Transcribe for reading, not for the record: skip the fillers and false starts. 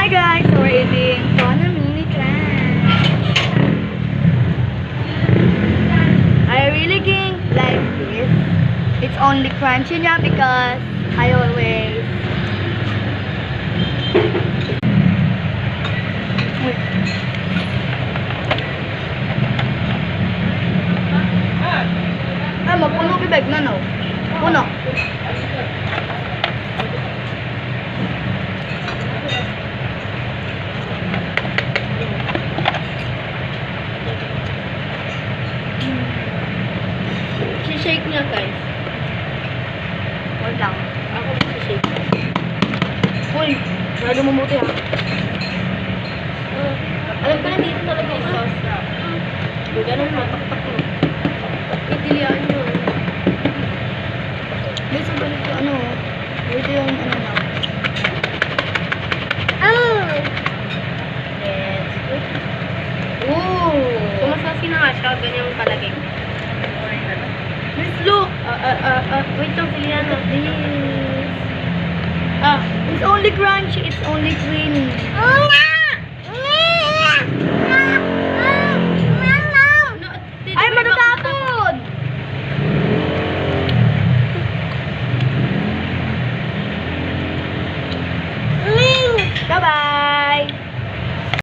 guys, so we're eating Tona Mini Crunch. I really think like this. It's only crunchy now because I always magpuno bibig na no. Puno. Si-shake niya guys. Hold lang. Ako si-shake. Uy, masyado mamuti ha. Alam ko na dito talaga yung sauce. Ganun mataktak mo. Itilian nyo. Dito sa balik ko ano. Dito yung ano na. Yes. Ooh! So masasi na nga siya. Ganyan palagay. Miss look! Wait lang, Filiana. This. It's only crunchy. It's only creamy.